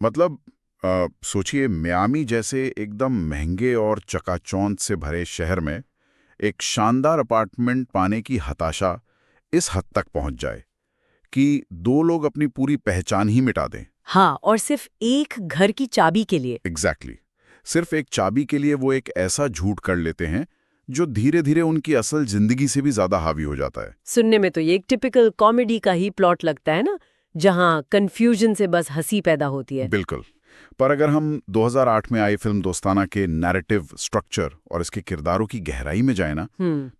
मतलब सोचिए मियामी जैसे एकदम महंगे और चकाचौंध से भरे शहर में एक शानदार अपार्टमेंट पाने की हताशा इस हद तक पहुंच जाए कि दो लोग अपनी पूरी पहचान ही मिटा दें। हाँ, और सिर्फ एक घर की चाबी के लिए। एग्जैक्टली सिर्फ एक चाबी के लिए वो एक ऐसा झूठ कर लेते हैं जो धीरे धीरे उनकी असल जिंदगी से भी ज्यादा हावी हो जाता है। सुनने में तो ये एक टिपिकल कॉमेडी का ही प्लॉट लगता है ना, जहाँ कंफ्यूजन से बस हंसी पैदा होती है। बिल्कुल। पर अगर हम 2008 में आई फिल्म दोस्ताना के नैरेटिव स्ट्रक्चर और इसके किरदारों की गहराई में जाए ना,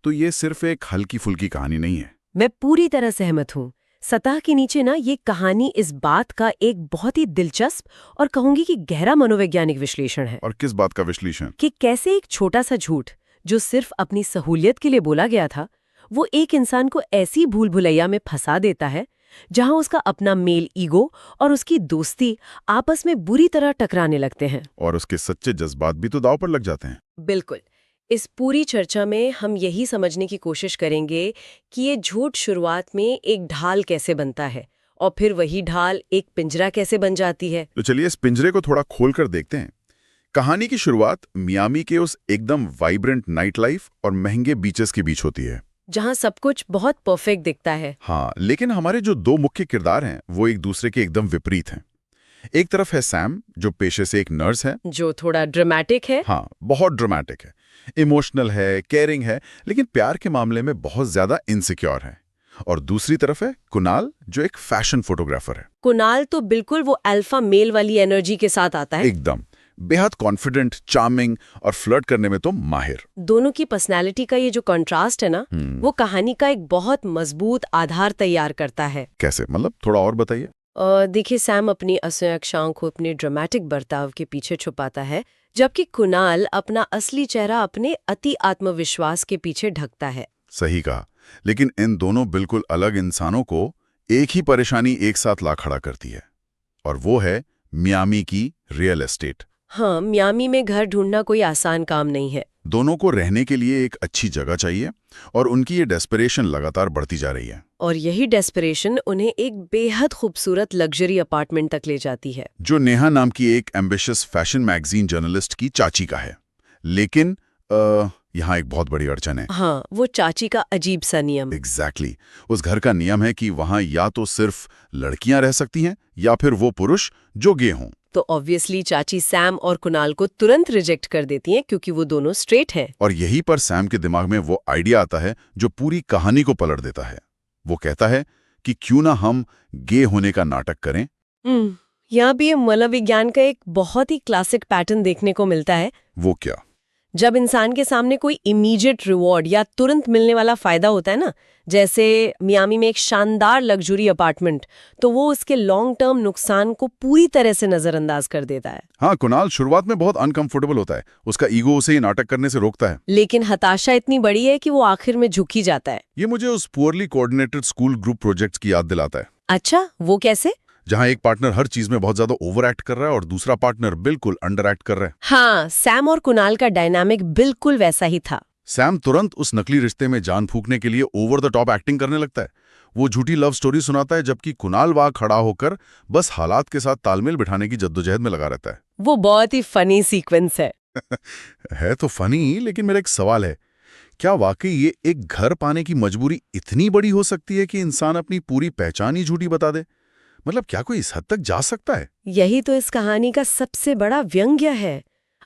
तो ये सिर्फ एक हल्की फुल्की कहानी नहीं है। मैं पूरी तरह सहमत हूँ। सतह के नीचे ना ये कहानी इस बात का एक बहुत ही दिलचस्प और कहूंगी कि गहरा मनोवैज्ञानिक विश्लेषण है और किस बात का विश्लेषण? कि कैसे एक छोटा सा झूठ जो सिर्फ अपनी सहूलियत के लिए बोला गया था, वो एक इंसान को ऐसी भूल भुलैया में फंसा देता है जहां उसका अपना मेल ईगो और उसकी दोस्ती आपस में बुरी तरह टकराने लगते हैं। और उसके सच्चे जज्बात भी तो दांव पर लग जाते हैं। बिल्कुल। इस पूरी चर्चा में हम यही समझने की कोशिश करेंगे कि ये झूठ शुरुआत में एक ढाल कैसे बनता है और फिर वही ढाल एक पिंजरा कैसे बन जाती है। तो चलिए इस पिंजरे को थोड़ा खोल कर देखते हैं। कहानी की शुरुआत मियामी के उस एकदम वाइब्रेंट नाइट लाइफ और महंगे बीचेस के बीच होती है, जहां सब कुछ बहुत परफेक्ट दिखता है। हाँ, लेकिन हमारे जो दो मुख्य किरदार हैं वो एक दूसरे के एकदम विपरीत हैं। एक तरफ है सैम जो पेशे से एक नर्स है, जो थोड़ा ड्रामेटिक है। हाँ, बहुत ड्रामेटिक है, इमोशनल है, केयरिंग है, लेकिन प्यार के मामले में बहुत ज्यादा इनसिक्योर है। और दूसरी तरफ है कुणाल जो एक फैशन फोटोग्राफर है। कुणाल तो बिल्कुल वो अल्फा मेल वाली एनर्जी के साथ आता है। एकदम बेहद कॉन्फिडेंट, चार्मिंग और फ्लर्ट करने में तो माहिर। दोनों की पर्सनालिटी का ये जो कंट्रास्ट है ना, वो कहानी का एक बहुत मजबूत आधार तैयार करता है। कैसे, मतलब थोड़ा और बताइए। देखिए, सैम अपनी असुरक्षाओं को अपने ड्रामेटिक बर्ताव के पीछे छुपाता है, जबकि कुणाल अपना असली चेहरा अपने अति आत्मविश्वास के पीछे ढकता है। सही कहा, लेकिन इन दोनों बिल्कुल अलग इंसानों को एक ही परेशानी एक साथ ला खड़ा करती है, और वो है मियामी की रियल एस्टेट। हाँ, मियामी में घर ढूंढना कोई आसान काम नहीं है। दोनों को रहने के लिए एक अच्छी जगह चाहिए और उनकी ये डेस्परेशन लगातार बढ़ती जा रही है। और यही डेस्परेशन उन्हें एक बेहद खूबसूरत लग्जरी अपार्टमेंट तक ले जाती है, जो नेहा नाम की एक एम्बिशियस फैशन मैगजीन जर्नलिस्ट की चाची का है। लेकिन यहाँ एक बहुत बड़ी अड़चन है। हाँ, वो चाची का अजीब सा नियम। एग्जैक्टली उस घर का नियम है कि वहाँ या तो सिर्फ लड़कियां रह सकती हैं या फिर वो पुरुष जो गे हों। तो ऑब्वियसली चाची सैम और कुणाल को तुरंत रिजेक्ट कर देती हैं, क्योंकि वो दोनों स्ट्रेट हैं। और यहीं पर सैम के दिमाग में वो आइडिया आता है जो पूरी कहानी को पलट देता है। वो कहता है कि क्यों ना हम गे होने का नाटक करें। यहाँ भी ये मनोविज्ञान का एक बहुत ही क्लासिक पैटर्न देखने को मिलता है। वो क्या? जब इंसान के सामने कोई इमीडिएट रिवॉर्ड या तुरंत मिलने वाला फायदा होता है ना, जैसे मियामी में एक शानदार लग्जरी अपार्टमेंट, तो वो उसके लॉन्ग टर्म नुकसान को पूरी तरह से नजरअंदाज कर देता है। हाँ, कुणाल शुरुआत में बहुत अनकंफर्टेबल होता है, उसका ईगो उसे ही नाटक करने से रोकता है। लेकिन हताशा इतनी बड़ी है कि वो आखिर में झुक ही जाता है। ये मुझे उस poorly coordinated school group projects की याद दिलाता है। अच्छा, वो कैसे? जहां एक पार्टनर हर चीज में बहुत ज्यादा ओवर एक्ट कर रहा है और दूसरा पार्टनर बिल्कुल अंडर एक्ट कर रहा है। हाँ, सैम और कुणाल का डायनामिक बिल्कुल वैसा ही था। सैम तुरंत उस नकली रिश्ते में जान फूंकने के लिए ओवर द टॉप एक्टिंग करने लगता है। वो झूठी लव स्टोरी सुनाता है, जबकि कुणाल वहां खड़ा होकर बस हालात के साथ तालमेल बिठाने की जद्दोजहद में लगा रहता है। वो बहुत ही फनी सीक्वेंस है। है तो फनी, लेकिन मेरा एक सवाल है, क्या वाकई ये एक घर पाने की मजबूरी इतनी बड़ी हो सकती है कि इंसान अपनी पूरी पहचान ही झूठी बता दे? मतलब क्या कोई इस हद तक जा सकता है? यही तो इस कहानी का सबसे बड़ा व्यंग्य है।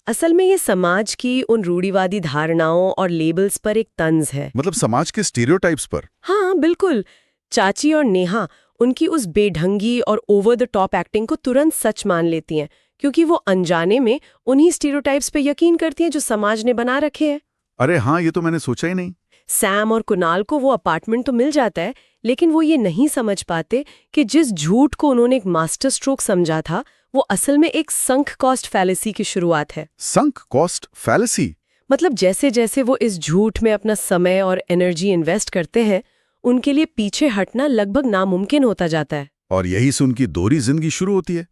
असल में ये समाज की उन रूढ़िवादी धारणाओं और लेबल्स पर एक तंज है। मतलब समाज के स्टीरियोटाइप्स पर? हाँ, बिल्कुल। चाची और नेहा उनकी उस बेढंगी और ओवर द टॉप एक्टिंग को तुरंत सच मान लेती हैं, क्योंकि वो अनजाने में उन्हीं स्टीरियोटाइप्स पे यकीन करती हैं जो समाज ने बना रखे हैं। अरे हाँ, ये तो मैंने सोचा ही नहीं। सैम और कुणाल को वो अपार्टमेंट तो मिल जाता है, लेकिन वो ये नहीं समझ पाते कि जिस झूठ को उन्होंने एक मास्टर स्ट्रोक समझा था, वो असल में एक संक कॉस्ट फैलेसी की शुरुआत है। Sunk cost fallacy? मतलब जैसे जैसे वो इस झूठ में अपना समय और एनर्जी इन्वेस्ट करते हैं, उनके लिए पीछे हटना लगभग नामुमकिन होता जाता है। और यही से उनकी दोहरी जिंदगी शुरू होती है।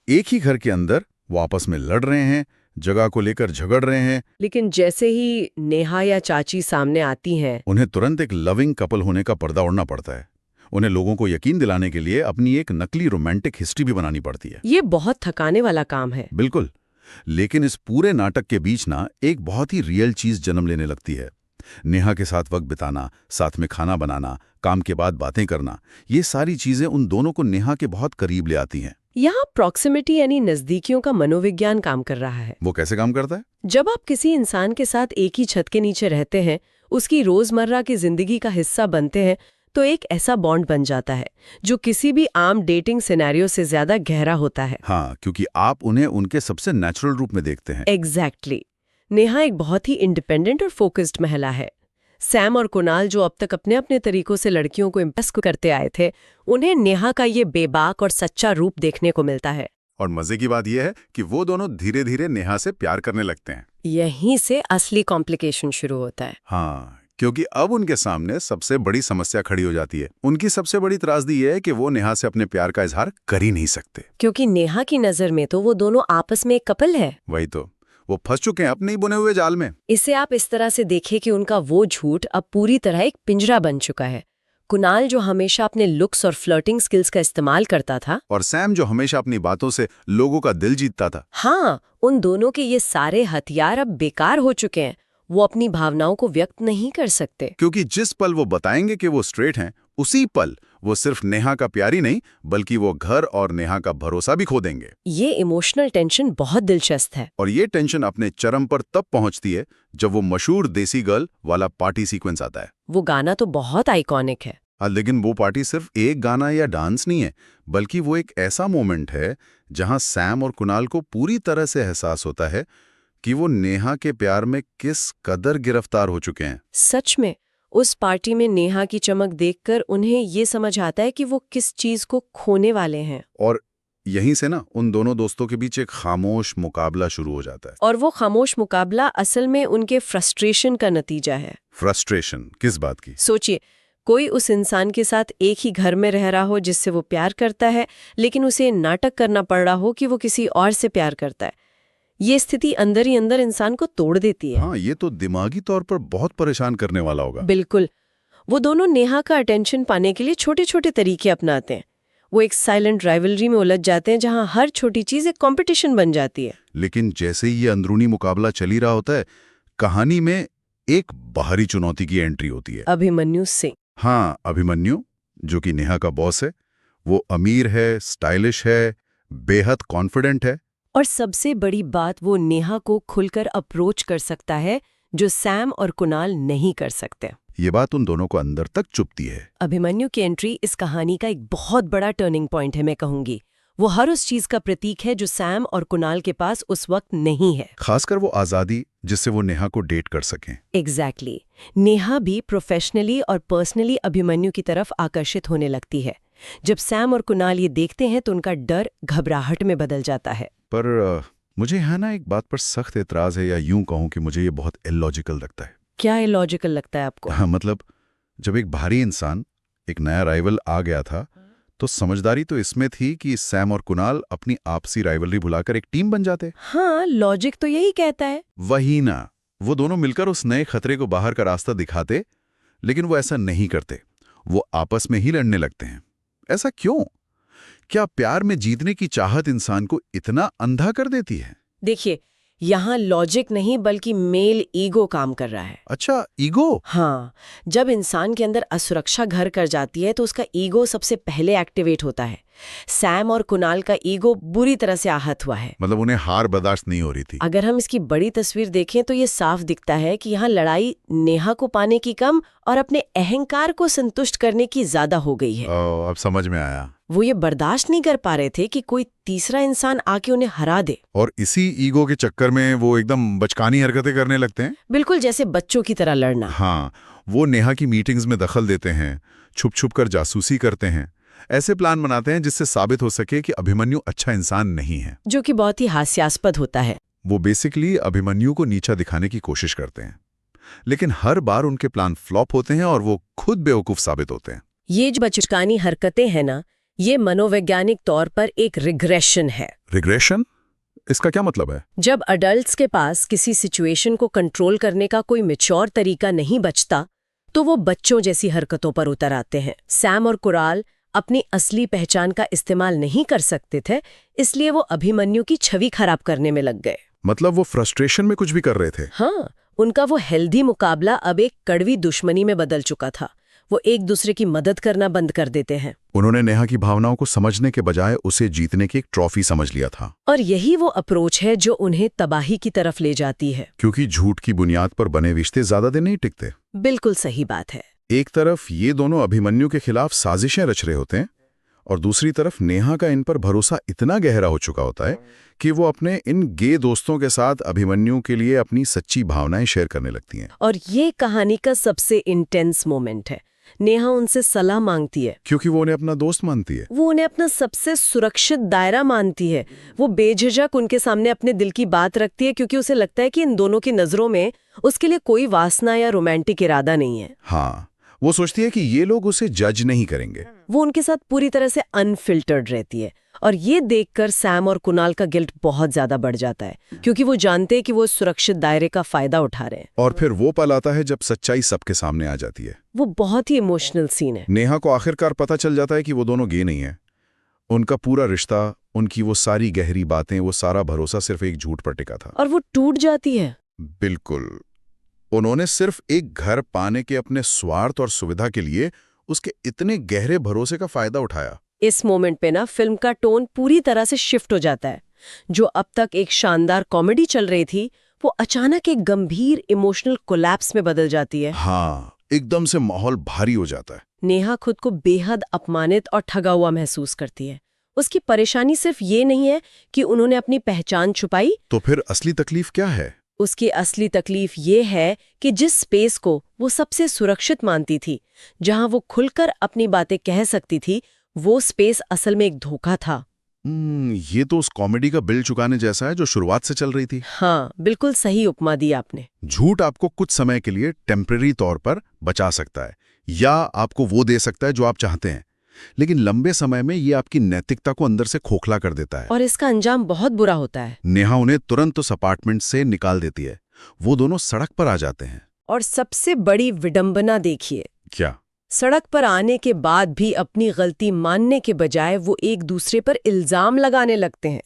एक ही घर के अंदर वो आपस में लड़ रहे हैं, जगह को लेकर झगड़ रहे हैं, लेकिन जैसे ही नेहा या चाची सामने आती हैं, उन्हें तुरंत एक लविंग कपल होने का पर्दा ओढ़ना पड़ता है। उन्हें लोगों को यकीन दिलाने के लिए अपनी एक नकली रोमांटिक हिस्ट्री भी बनानी पड़ती है। ये बहुत थकाने वाला काम है। बिल्कुल। लेकिन इस पूरे नाटक के बीच ना एक बहुत ही रियल चीज जन्म लेने लगती है। नेहा के साथ वक्त बिताना, साथ में खाना बनाना, काम के बाद बातें करना, ये सारी चीजें उन दोनों को नेहा के बहुत करीब ले आती हैं। यहाँ प्रॉक्सिमिटी यानी नजदीकियों का मनोविज्ञान काम कर रहा है। वो कैसे काम करता है? जब आप किसी इंसान के साथ एक ही छत के नीचे रहते हैं, उसकी रोजमर्रा की जिंदगी का हिस्सा बनते हैं, तो एक ऐसा बॉन्ड बन जाता है जो किसी भी आम डेटिंग सिनेरियो से ज्यादा गहरा होता है। हाँ, क्योंकि आप उन्हें उनके सबसे नेचुरल रूप में देखते हैं। एग्जैक्टली। नेहा एक बहुत ही इंडिपेंडेंट और फोकस्ड महिला है। सैम और कुणाल जो अब तक अपने अपने तरीकों से लड़कियों को इम्प्रेस करते आए थे, उन्हें नेहा का ये बेबाक और सच्चा रूप देखने को मिलता है। और मजे की बात यह है कि वो दोनों धीरे धीरे नेहा से प्यार करने लगते हैं। यहीं से असली कॉम्प्लिकेशन शुरू होता है। हाँ, क्योंकि अब उनके सामने सबसे बड़ी समस्या खड़ी हो जाती है। उनकी सबसे बड़ी त्रासदी यह है कि वो नेहा से अपने प्यार का इजहार कर ही नहीं सकते। क्योंकि नेहा की नजर में तो वो दोनों आपस में एक कपल है। वही तो, वो फंस चुके हैं अपने ही बुने हुए जाल में। इसे आप इस तरह से देखें कि उनका वो झूठ अब पूरी तरह एक पिंजरा बन चुका है। कुणाल जो हमेशा अपने लुक्स और फ्लर्टिंग स्किल्स का इस्तेमाल करता था, और सैम जो हमेशा अपनी बातों से लोगों का दिल जीतता था। हाँ, उन दोनों के ये सारे हथियार अब बेकार हो चुके हैं। वो अपनी भावनाओं को व्यक्त नहीं कर सकते। क्योंकि जिस पल वो बताएंगे कि वो स्ट्रेट हैं, उसी पल वो सिर्फ नेहा का प्यार ही नहीं, बल्कि वो घर और नेहा का भरोसा भी खो देंगे। ये इमोशनल टेंशन बहुत दिलचस्प है। और ये टेंशन अपने चरम पर तब पहुंचती है जब वो मशहूर देसी गर्ल वाला पार्टी सीक्वेंस आता है। वो गाना तो बहुत आइकॉनिक है। लेकिन वो पार्टी सिर्फ एक गाना या डांस नहीं है, बल्कि वो एक ऐसा मोमेंट है जहां सैम और कुणाल को पूरी तरह से एहसास होता है कि वो नेहा के प्यार में किस कदर गिरफ्तार हो चुके हैं। सच में, उस पार्टी में नेहा की चमक देखकर उन्हें ये समझ आता है कि वो किस चीज को खोने वाले हैं। और यहीं से ना उन दोनों दोस्तों के बीच एक खामोश मुकाबला शुरू हो जाता है। और वो खामोश मुकाबला असल में उनके फ्रस्ट्रेशन का नतीजा है। फ्रस्ट्रेशन किस बात की? सोचिए, कोई उस इंसान के साथ एक ही घर में रह रहा हो जिससे वो प्यार करता है, लेकिन उसे नाटक करना पड़ रहा हो कि वो किसी और से प्यार करता है। ये स्थिति अंदर ही अंदर इंसान को तोड़ देती है। हाँ, ये तो दिमागी तौर पर बहुत परेशान करने वाला होगा। बिल्कुल। वो दोनों नेहा का अटेंशन पाने के लिए छोटे छोटे तरीके अपनाते हैं। वो एक साइलेंट राइवलरी में उलझ जाते हैं जहां हर छोटी चीज एक कंपटीशन बन जाती है। लेकिन जैसे ही ये अंदरूनी मुकाबला चल ही रहा होता है, कहानी में एक बाहरी चुनौती की एंट्री होती है। अभिमन्यु सिंह। हाँ, अभिमन्यु, जो कि नेहा का बॉस है। वो अमीर है, स्टाइलिश है, बेहद कॉन्फिडेंट है। और सबसे बड़ी बात, वो नेहा को खुलकर अप्रोच कर सकता है, जो सैम और कुणाल नहीं कर सकते। ये बात उन दोनों को अंदर तक चुभती है। अभिमन्यु की एंट्री इस कहानी का एक बहुत बड़ा टर्निंग पॉइंट है, मैं कहूंगी। वो हर उस चीज का प्रतीक है जो सैम और कुणाल के पास उस वक्त नहीं है। खासकर वो आजादी जिससे वो नेहा को डेट कर सकें। एग्जैक्टली। नेहा भी प्रोफेशनली और पर्सनली अभिमन्यु की तरफ आकर्षित होने लगती है। जब सैम और कुणाल ये देखते हैं तो उनका डर घबराहट में बदल जाता है। पर मुझे यहाँ ना एक बात पर सख्त एतराज है, या यूं कहूं कि मुझे ये बहुत इलॉजिकल लगता है। क्या इलॉजिकल लगता है आपको? हाँ, मतलब जब एक भारी इंसान, एक नया राइवल आ गया था, तो समझदारी तो इसमें थी कि सैम और कुणाल अपनी आपसी राइवलरी भुलाकर एक टीम बन जाते। हाँ, लॉजिक तो यही कहता है। वही ना, वो दोनों मिलकर उस नए खतरे को बाहर का रास्ता दिखाते, लेकिन वो ऐसा नहीं करते। वो आपस में ही लड़ने लगते हैं। ऐसा क्यों? क्या प्यार में जीतने की चाहत इंसान को इतना अंधा कर देती है? देखिए, यहाँ लॉजिक नहीं बल्कि मेल ईगो काम कर रहा है। अच्छा, ईगो? हाँ, जब इंसान के अंदर असुरक्षा घर कर जाती है तो उसका ईगो सबसे पहले एक्टिवेट होता है। सैम और कुणाल का ईगो बुरी तरह से आहत हुआ है। मतलब उन्हें हार बर्दाश्त नहीं हो रही थी। अगर हम इसकी बड़ी तस्वीर देखें तो ये साफ दिखता है कि यहाँ लड़ाई नेहा को पाने की कम और अपने अहंकार को संतुष्ट करने की ज्यादा हो गई है। अब समझ में आया। वो ये बर्दाश्त नहीं कर पा रहे थे कि कोई तीसरा इंसान आके उन्हें हरा दे। और इसी ईगो के चक्कर में वो एकदम बचकानी हरकतें करने लगते हैं। बिल्कुल, जैसे बच्चों की तरह लड़ना। हाँ, वो नेहा की मीटिंग्स में दखल देते हैं, छुप छुप कर जासूसी करते हैं, ऐसे प्लान बनाते हैं जिससे साबित हो सके कि अभिमन्यु अच्छा इंसान नहीं है, जो कि बहुत ही हास्यास्पद होता है। वो बेसिकली अभिमन्यु को नीचा दिखाने की कोशिश करते हैं, लेकिन हर बार उनके प्लान फ्लॉप होते हैं और वो खुद बेवकूफ साबित होते हैं। ये जो बचकानी हरकतें हैं ना, ये मनोवैज्ञानिक तौर पर एक रिग्रेशन है। रिग्रेशन? इसका क्या मतलब है? जब अडल्ट्स के पास किसी सिचुएशन को कंट्रोल करने का कोई मैच्योर तरीका नहीं बचता, तो वो बच्चों जैसी हरकतों पर उतर आते हैं। सैम और कुणाल अपनी असली पहचान का इस्तेमाल नहीं कर सकते थे, इसलिए वो अभिमन्यु की छवि खराब करने में लग गए। मतलब वो फ्रस्ट्रेशन में कुछ भी कर रहे थे। हाँ, उनका वो हेल्दी मुकाबला अब एक कड़वी दुश्मनी में बदल चुका था। वो एक दूसरे की मदद करना बंद कर देते हैं। उन्होंने नेहा की भावनाओं को समझने के बजाय उसे जीतने की एक ट्रॉफी समझ लिया था। और यही वो अप्रोच है जो उन्हें तबाही की तरफ ले जाती है। क्योंकि झूठ की बुनियाद पर बने रिश्ते ज्यादा दिन नहीं टिकते। बिल्कुल सही बात है। एक तरफ ये दोनों अभिमन्यु के खिलाफ साजिशें रच रहे होते हैं और दूसरी तरफ नेहा का इन पर भरोसा इतना गहरा हो चुका होता है कि वो अपने इन गे दोस्तों के साथ अभिमन्यु के लिए अपनी सच्ची भावनाएं शेयर करने लगती हैं। और ये कहानी का सबसे इंटेंस मोमेंट है। नेहा उनसे सलाह मांगती है क्योंकि वो उन्हें अपना दोस्त मानती है। वो उन्हें अपना सबसे सुरक्षित दायरा मानती है। वो बेझिझक उनके सामने अपने दिल की बात रखती है क्योंकि उसे लगता है कि इन दोनों की नजरों में उसके लिए कोई वासना या रोमांटिक इरादा नहीं है। हाँ, वो सोचती है कि ये लोग उसे जज नहीं करेंगे। वो उनके साथ पूरी तरह से अनफिल्टर्ड रहती है। और ये देखकर सैम और कुणाल का गिल्ट बहुत ज्यादा बढ़ जाता है क्योंकि वो जानते हैं कि वो सुरक्षित दायरे का फायदा उठा रहे हैं। और फिर वो पल आता है जब सच्चाई सबके सामने आ जाती है। वो बहुत ही इमोशनल सीन है। नेहा को आखिरकार पता चल जाता है कि वो दोनों गे नहीं है। उनका पूरा रिश्ता, उनकी वो सारी गहरी बातें, वो सारा भरोसा सिर्फ एक झूठ पर टिका था। और वो टूट जाती है। बिल्कुल। उन्होंने सिर्फ एक घर पाने के अपने स्वार्थ और सुविधा के लिए उसके इतने गहरे भरोसे का फायदा उठाया। इस मोमेंट पे ना फिल्म का टोन पूरी तरह से शिफ्ट हो जाता है। जो अब तक एक शानदार कॉमेडी चल रही थी, वो अचानक एक गंभीर इमोशनल कोलैप्स में बदल जाती है। हाँ, एकदम से माहौल भारी हो जाता है। नेहा खुद को बेहद अपमानित और ठगा हुआ महसूस करती है। उसकी परेशानी सिर्फ ये नहीं है कि उन्होंने अपनी पहचान छुपाई। तो फिर असली तकलीफ क्या है? उसकी असली तकलीफ ये है कि जिस स्पेस को वो सबसे सुरक्षित मानती थी, जहां वो खुलकर अपनी बातें कह सकती थी, वो स्पेस असल में एक धोखा था। ये तो उस कॉमेडी का बिल चुकाने जैसा है जो शुरुआत से चल रही थी। हाँ, बिल्कुल सही उपमा दी आपने। झूठ आपको कुछ समय के लिए टेम्परेरी तौर पर बचा सकता है या आपको वो दे सकता है जो आप चाहते हैं, लेकिन लंबे समय में ये आपकी नैतिकता को अंदर से खोखला कर देता है। और इसका अंजाम बहुत बुरा होता है। नेहा उन्हें तुरंत उस अपार्टमेंट से निकाल देती है। वो दोनों सड़क पर आ जाते हैं। और सबसे बड़ी विडंबना देखिए, क्या? सड़क पर आने के बाद भी अपनी गलती मानने के बजाय वो एक दूसरे पर इल्जाम लगाने लगते हैं।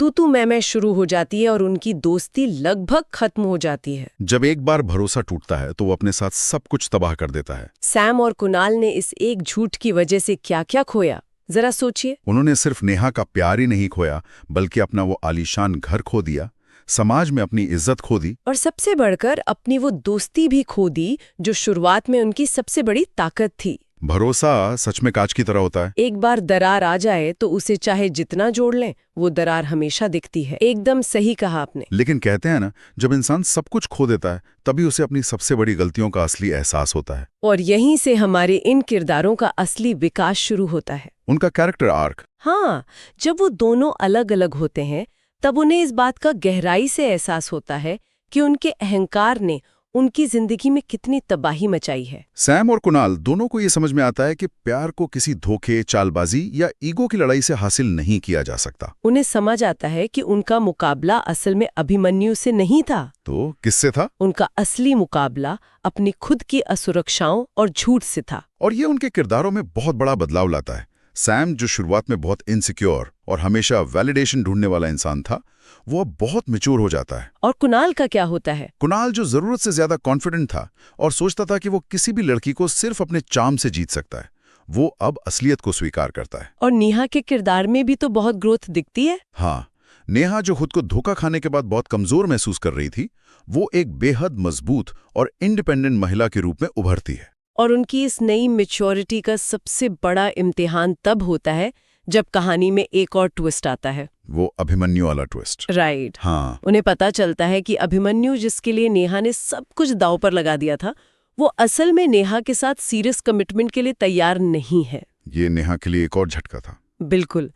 तू मैं शुरू हो जाती है और उनकी दोस्ती लगभग खत्म हो जाती है। जब एक बार भरोसा टूटता है तो वो अपने साथ सब कुछ तबाह कर देता है। सैम और कुणाल ने इस एक झूठ की वजह से क्या-क्या खोया, जरा सोचिए। उन्होंने सिर्फ नेहा का प्यार ही नहीं खोया, बल्कि अपना वो आलीशान घर खो दिया, समाज में अपनी इज्जत खो दी, और सबसे बढ़कर अपनी वो दोस्ती भी खो दी जो शुरुआत में उनकी सबसे बड़ी ताकत थी। भरोसा सच में कांच की तरह होता है। एक बार दरार आ जाए तो उसे चाहे जितना जोड़ लें, वो दरार हमेशा दिखती है। एकदम सही कहा आपने। लेकिन कहते हैं ना, जब इंसान सब कुछ खो देता है तभी उसे अपनी सबसे बड़ी गलतियों का असली एहसास होता है। और यहीं से हमारे इन किरदारों का असली विकास शुरू होता है। उनका कैरेक्टर आर्क। हाँ, जब वो दोनों अलग अलग होते हैं तब उन्हें इस बात का गहराई से एहसास होता है कि उनके अहंकार ने उनकी जिंदगी में कितनी तबाही मचाई है। सैम और कुणाल दोनों को ये समझ में आता है कि प्यार को किसी धोखे, चालबाजी या ईगो की लड़ाई से हासिल नहीं किया जा सकता। उन्हें समझ आता है कि उनका मुकाबला असल में अभिमन्यु से नहीं था। तो किससे था? उनका असली मुकाबला अपनी खुद की असुरक्षाओं और झूठ से था। और ये उनके किरदारों में बहुत बड़ा बदलाव लाता है। सैम, जो शुरुआत में बहुत इनसिक्योर और हमेशा वैलिडेशन ढूंढने वाला इंसान था, वो अब बहुत मैच्योर हो जाता है। और कुणाल का क्या होता है? कुणाल, जो जरूरत से ज्यादा कॉन्फिडेंट था और सोचता था कि वो किसी भी लड़की को सिर्फ अपने चार्म से जीत सकता है, वो अब असलियत को स्वीकार करता है। और नेहा के किरदार में भी तो बहुत ग्रोथ दिखती है। हाँ, नेहा, जो खुद को धोखा खाने के बाद बहुत कमजोर महसूस कर रही थी, वो एक बेहद मजबूत और इंडिपेंडेंट महिला के रूप में उभरती है। और उनकी इस नई मैच्योरिटी का सबसे बड़ा इम्तिहान तब होता है जब कहानी में एक और ट्विस्ट आता है। वो अभिमन्यु वाला ट्विस्ट। राइट। हाँ। उन्हें पता चलता है कि अभिमन्यु, जिसके लिए नेहा ने सब कुछ दांव पर लगा दिया था, वो असल में नेहा के साथ सीरियस कमिटमेंट के लिए तैयार नहीं है। ये नेहा के लिए एक और झटका था। बिल्कुल।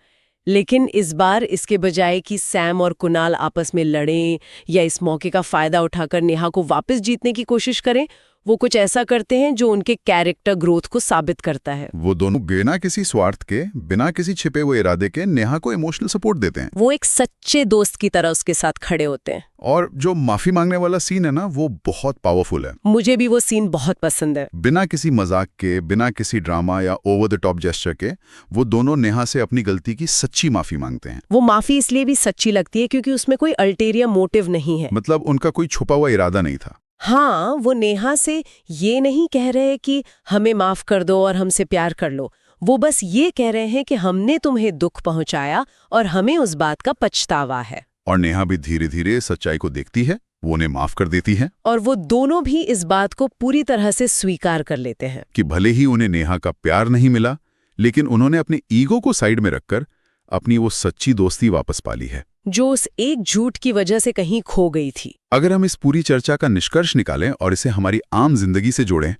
लेकिन इस बार इसके बजाय कि सैम और कुणाल आपस में लड़ें या इस मौके का फायदा उठाकर नेहा को वापस जीतने की कोशिश करें, वो कुछ ऐसा करते हैं जो उनके कैरेक्टर ग्रोथ को साबित करता है। वो दोनों बिना किसी स्वार्थ के, बिना किसी छिपे हुए इरादे के नेहा को इमोशनल सपोर्ट देते हैं। वो एक सच्चे दोस्त की तरह उसके साथ खड़े होते हैं। और जो माफी मांगने वाला सीन है ना, वो बहुत पावरफुल है। मुझे भी वो सीन बहुत पसंद है। बिना किसी मजाक के, बिना किसी ड्रामा या ओवर द टॉप जेस्चर के, वो दोनों नेहा से अपनी गलती की सच्ची माफी मांगते हैं। वो माफी इसलिए भी सच्ची लगती है क्योंकि उसमें कोई अल्टेरियर मोटिव नहीं है। मतलब उनका कोई छुपा हुआ इरादा नहीं था। हाँ, वो नेहा से ये नहीं कह रहे कि हमें माफ कर दो और हमसे प्यार कर लो। वो बस ये कह रहे हैं कि हमने तुम्हें दुख पहुंचाया और हमें उस बात का पछतावा है। और नेहा भी धीरे धीरे सच्चाई को देखती है, वो उन्हें माफ कर देती है। और वो दोनों भी इस बात को पूरी तरह से स्वीकार कर लेते हैं कि भले ही उन्हें नेहा का प्यार नहीं मिला, लेकिन उन्होंने अपने ईगो को साइड में रखकर अपनी वो सच्ची दोस्ती वापस पा ली है, जो उस एक झूठ की वजह से कहीं खो गई थी। अगर हम इस पूरी चर्चा का निष्कर्ष निकालें और इसे हमारी आम जिंदगी से जोड़ें,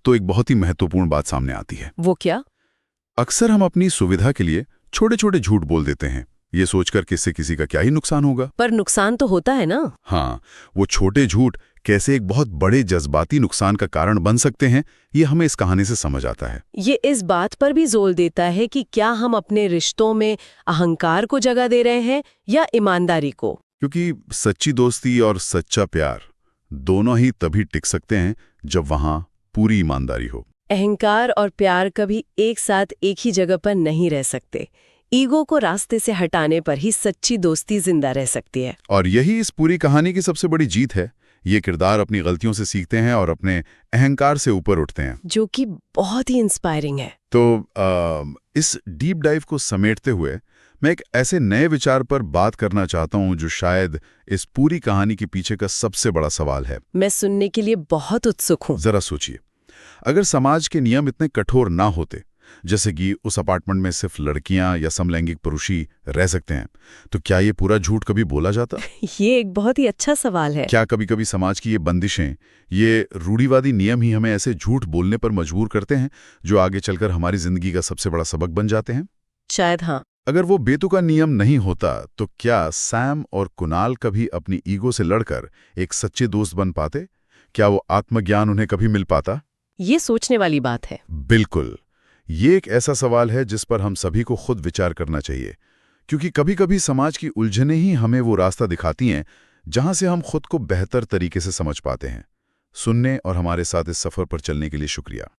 तो एक बहुत ही महत्वपूर्ण बात सामने आती है। वो क्या? अक्सर हम अपनी सुविधा के लिए छोटे छोटे झूठ बोल देते हैं, ये सोचकर कि इससे किसी का क्या ही नुकसान होगा। पर नुकसान तो होता है ना। हाँ, वो छोटे झूठ कैसे एक बहुत बड़े जज्बाती नुकसान का कारण बन सकते हैं, ये हमें इस कहानी से समझ आता है। ये इस बात पर भी जोर देता है कि क्या हम अपने रिश्तों में अहंकार को जगह दे रहे हैं या ईमानदारी को। क्योंकि सच्ची दोस्ती और सच्चा प्यार दोनों ही तभी टिक सकते हैं जब वहां पूरी ईमानदारी हो। अहंकार और प्यार कभी एक साथ एक ही जगह पर नहीं रह सकते। ईगो को रास्ते से हटाने पर ही सच्ची दोस्ती जिंदा रह सकती है। और यही इस पूरी कहानी की सबसे बड़ी जीत है। ये किरदार अपनी गलतियों से सीखते हैं और अपने अहंकार से ऊपर उठते हैं, जो कि बहुत ही इंस्पायरिंग है। तो इस डीप डाइव को समेटते हुए मैं एक ऐसे नए विचार पर बात करना चाहता हूं जो शायद इस पूरी कहानी के पीछे का सबसे बड़ा सवाल है। मैं सुनने के लिए बहुत उत्सुक हूं। जरा सोचिए, अगर समाज के नियम इतने कठोर ना होते, जैसे कि उस अपार्टमेंट में सिर्फ लड़कियां या समलैंगिक पुरुष ही रह सकते हैं, तो क्या ये पूरा झूठ कभी बोला जाता? ये एक बहुत ही अच्छा सवाल है। क्या कभी कभी समाज की ये बंदिशें, ये रूढ़िवादी नियम ही हमें ऐसे झूठ बोलने पर मजबूर करते हैं जो आगे चलकर हमारी जिंदगी का सबसे बड़ा सबक बन जाते हैं? शायद हाँ। अगर वो बेतुका नियम नहीं होता, तो क्या सैम और कुणाल कभी अपनी ईगो से लड़कर एक सच्चे दोस्त बन पाते? क्या वो आत्मज्ञान उन्हें कभी मिल पाता? ये सोचने वाली बात है। बिल्कुल, ये एक ऐसा सवाल है जिस पर हम सभी को खुद विचार करना चाहिए, क्योंकि कभी-कभी समाज की उलझनें ही हमें वो रास्ता दिखाती हैं जहां से हम खुद को बेहतर तरीके से समझ पाते हैं। सुनने और हमारे साथ इस सफर पर चलने के लिए शुक्रिया।